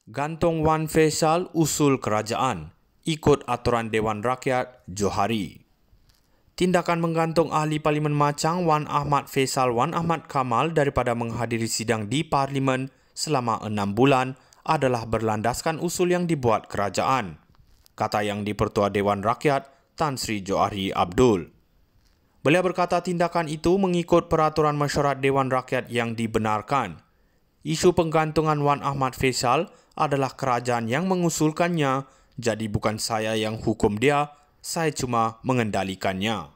Gantung Wan Faisal usul kerajaan, ikut aturan Dewan Rakyat Johari. Tindakan menggantung ahli Parlimen Machang Wan Ahmad Faisal Wan Ahmad Kamal daripada menghadiri sidang di Parlimen selama 6 bulan adalah berlandaskan usul yang dibuat kerajaan, kata Yang di-Pertua Dewan Rakyat Tan Sri Johari Abdul. Beliau berkata tindakan itu mengikut peraturan mesyuarat Dewan Rakyat yang dibenarkan. Isu penggantungan Wan Ahmad Faisal adalah kerajaan yang mengusulkannya, jadi bukan saya yang hukum dia, saya cuma mengendalikannya.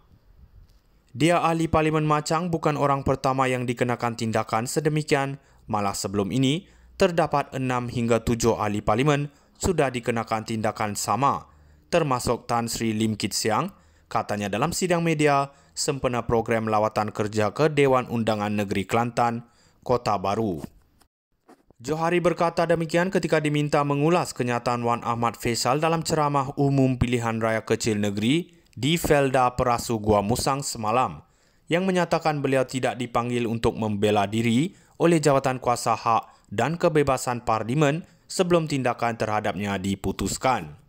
Dia ahli Parlimen Machang bukan orang pertama yang dikenakan tindakan sedemikian, malah sebelum ini terdapat 6 hingga 7 ahli Parlimen sudah dikenakan tindakan sama, termasuk Tan Sri Lim Kit Siang, katanya dalam sidang media sempena program lawatan kerja ke Dewan Undangan Negeri Kelantan, Kota Baru. Johari berkata demikian ketika diminta mengulas kenyataan Wan Ahmad Faisal dalam ceramah umum pilihan raya kecil negeri di Felda Perasu Gua Musang semalam, yang menyatakan beliau tidak dipanggil untuk membela diri oleh jawatan kuasa hak dan kebebasan Parlimen sebelum tindakan terhadapnya diputuskan.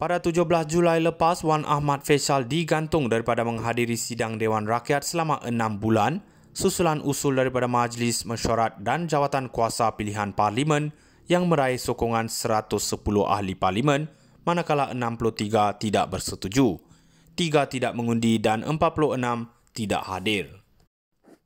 Pada 17 Julai lepas, Wan Ahmad Faisal digantung daripada menghadiri sidang Dewan Rakyat selama 6 bulan susulan usul daripada Majlis Mesyuarat dan Jawatan Kuasa Pilihan Parlimen yang meraih sokongan 110 ahli Parlimen, manakala 63 tidak bersetuju, 3 tidak mengundi dan 46 tidak hadir.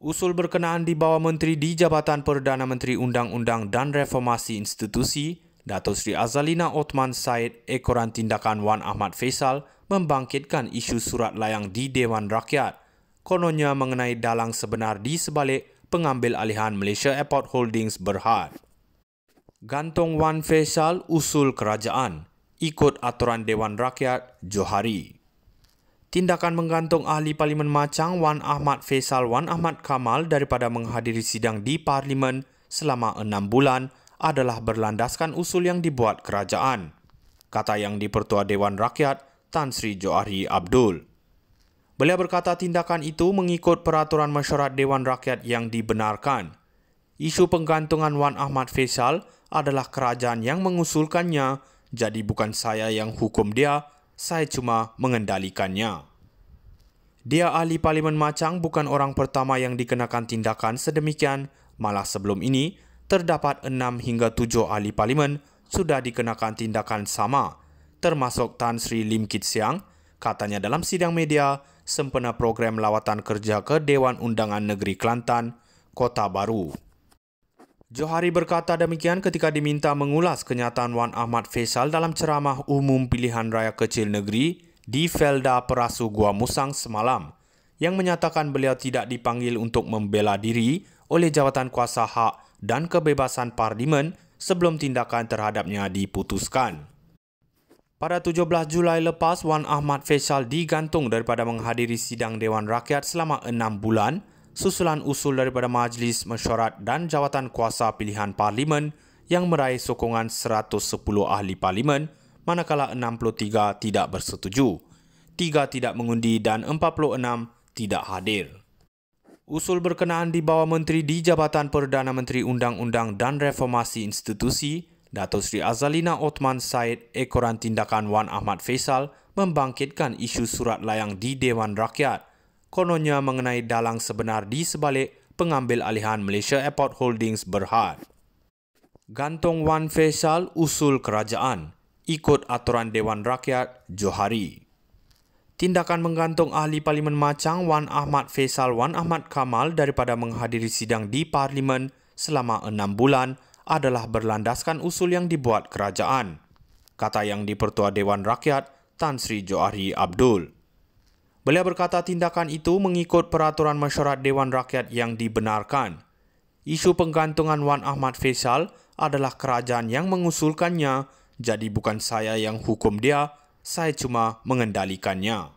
Usul berkenaan dibawa Menteri di Jabatan Perdana Menteri Undang-Undang dan Reformasi Institusi, Dato' Sri Azalina Othman Said, ekoran tindakan Wan Ahmad Faisal membangkitkan isu surat layang di Dewan Rakyat, kononnya mengenai dalang sebenar di sebalik pengambil alihan Malaysia Airport Holdings Berhad. Gantung Wan Faisal usul kerajaan, ikut aturan Dewan Rakyat Johari. Tindakan menggantung ahli Parlimen Machang Wan Ahmad Faisal Wan Ahmad Kamal daripada menghadiri sidang di Parlimen selama 6 bulan adalah berlandaskan usul yang dibuat kerajaan, kata Yang di-Pertua Dewan Rakyat Tan Sri Johari Abdul. Beliau berkata tindakan itu mengikut peraturan mesyuarat Dewan Rakyat yang dibenarkan. Isu penggantungan Wan Ahmad Faisal adalah kerajaan yang mengusulkannya, jadi bukan saya yang hukum dia, saya cuma mengendalikannya. Dia ahli Parlimen Machang bukan orang pertama yang dikenakan tindakan sedemikian, malah sebelum ini terdapat 6 hingga 7 ahli Parlimen sudah dikenakan tindakan sama, termasuk Tan Sri Lim Kit Siang, katanya dalam sidang media sempena program lawatan kerja ke Dewan Undangan Negeri Kelantan, Kota Baru. Johari berkata demikian ketika diminta mengulas kenyataan Wan Ahmad Faisal dalam ceramah umum pilihan raya kecil negeri di Felda Perasu Gua Musang semalam, yang menyatakan beliau tidak dipanggil untuk membela diri oleh jawatan kuasa hak dan kebebasan Parlimen sebelum tindakan terhadapnya diputuskan. Pada 17 Julai lepas, Wan Ahmad Faisal digantung daripada menghadiri sidang Dewan Rakyat selama 6 bulan susulan usul daripada Majlis Mesyuarat dan Jawatan Kuasa Pilihan Parlimen yang meraih sokongan 110 ahli Parlimen, manakala 63 tidak bersetuju, 3 tidak mengundi dan 46 tidak hadir. Usul berkenaan dibawa Menteri di Jabatan Perdana Menteri Undang-Undang dan Reformasi Institusi, Dato' Sri Azalina Othman Said, ekoran tindakan Wan Ahmad Faisal membangkitkan isu surat layang di Dewan Rakyat, kononnya mengenai dalang sebenar di sebalik pengambil alihan Malaysia Airport Holdings Berhad. Gantung Wan Faisal usul kerajaan, ikut aturan Dewan Rakyat Johari. Tindakan menggantung ahli Parlimen Machang Wan Ahmad Faisal Wan Ahmad Kamal daripada menghadiri sidang di Parlimen selama 6 bulan adalah berlandaskan usul yang dibuat kerajaan, kata Yang di-Pertua Dewan Rakyat Tan Sri Johari Abdul. Beliau berkata tindakan itu mengikut peraturan mesyuarat Dewan Rakyat yang dibenarkan. Isu penggantungan Wan Ahmad Faisal adalah kerajaan yang mengusulkannya, jadi bukan saya yang hukum dia, saya cuma mengendalikannya.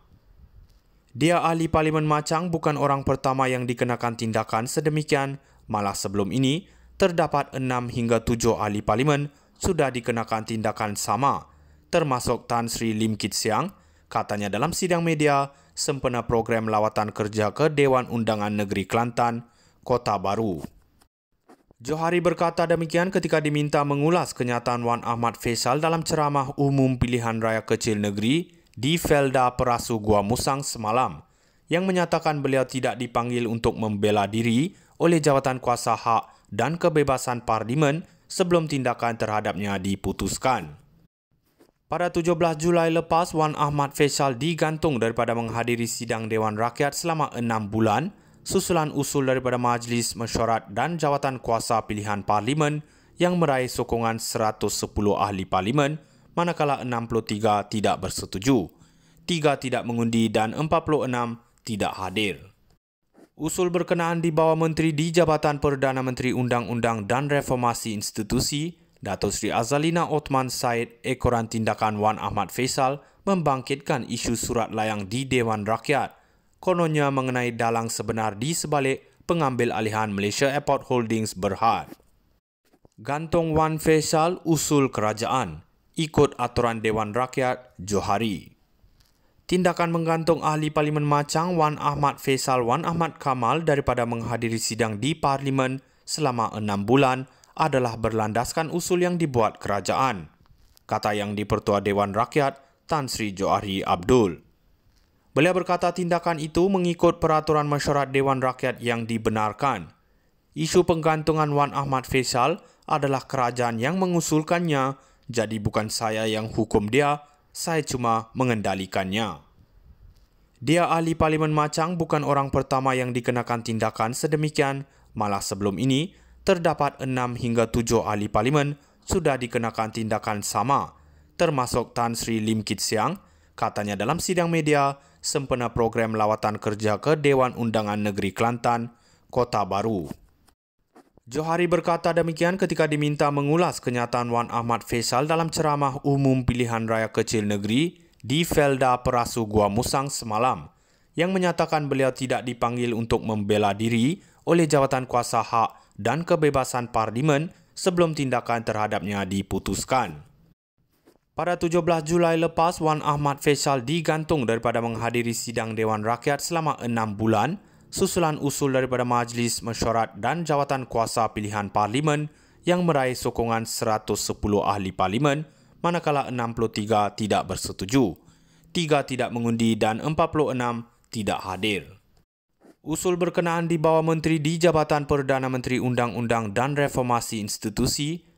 Dia ahli Parlimen Machang bukan orang pertama yang dikenakan tindakan sedemikian, malah sebelum ini terdapat 6 hingga 7 ahli Parlimen sudah dikenakan tindakan sama, termasuk Tan Sri Lim Kit Siang, katanya dalam sidang media sempena program lawatan kerja ke Dewan Undangan Negeri Kelantan, Kota Baru. Johari berkata demikian ketika diminta mengulas kenyataan Wan Ahmad Faisal dalam ceramah umum pilihan raya kecil negeri di Felda Perasu Gua Musang semalam, yang menyatakan beliau tidak dipanggil untuk membela diri oleh Jawatan Kuasa Hak dan Kebebasan Parlimen sebelum tindakan terhadapnya diputuskan. Pada 17 Julai lepas, Wan Ahmad Faisal digantung daripada menghadiri sidang Dewan Rakyat selama 6 bulan susulan usul daripada Majlis Mesyuarat dan Jawatan Kuasa Pilihan Parlimen yang meraih sokongan 110 ahli parlimen, manakala 63 tidak bersetuju, 3 tidak mengundi dan 46 tidak hadir. Usul berkenaan dibawa Menteri di Jabatan Perdana Menteri Undang-Undang dan Reformasi Institusi, Datuk Seri Azalina Othman Said, ekoran tindakan Wan Ahmad Faisal membangkitkan isu surat layang di Dewan Rakyat, kononnya mengenai dalang sebenar di sebalik pengambil alihan Malaysia Airport Holdings Berhad. Gantung Wan Faisal usul kerajaan, ikut aturan Dewan Rakyat, Johari. Tindakan menggantung ahli Parlimen Machang Wan Ahmad Faisal Wan Ahmad Kamal daripada menghadiri sidang di Parlimen selama 6 bulan adalah berlandaskan usul yang dibuat kerajaan, kata Yang di-Pertua Dewan Rakyat Tan Sri Johari Abdul. Beliau berkata tindakan itu mengikut peraturan mesyuarat Dewan Rakyat yang dibenarkan. Isu penggantungan Wan Ahmad Faisal adalah kerajaan yang mengusulkannya, jadi bukan saya yang hukum dia, saya cuma mengendalikannya. Dia ahli Parlimen Machang bukan orang pertama yang dikenakan tindakan sedemikian, malah sebelum ini terdapat 6 hingga 7 ahli Parlimen sudah dikenakan tindakan sama, termasuk Tan Sri Lim Kit Siang, katanya dalam sidang media sempena program lawatan kerja ke Dewan Undangan Negeri Kelantan, Kota Baru. Johari berkata demikian ketika diminta mengulas kenyataan Wan Ahmad Faisal dalam ceramah umum pilihan raya kecil negeri di Felda Perasu Gua Musang semalam, yang menyatakan beliau tidak dipanggil untuk membela diri oleh Jawatan Kuasa Hak dan Kebebasan Parlimen sebelum tindakan terhadapnya diputuskan. Pada 17 Julai lepas, Wan Ahmad Faisal digantung daripada menghadiri sidang Dewan Rakyat selama 6 bulan susulan usul daripada Majlis Mesyuarat dan Jawatan Kuasa Pilihan Parlimen yang meraih sokongan 110 ahli parlimen, manakala 63 tidak bersetuju, 3 tidak mengundi dan 46 tidak hadir. Usul berkenaan dibawa Menteri di Jabatan Perdana Menteri Undang-Undang dan Reformasi Institusi,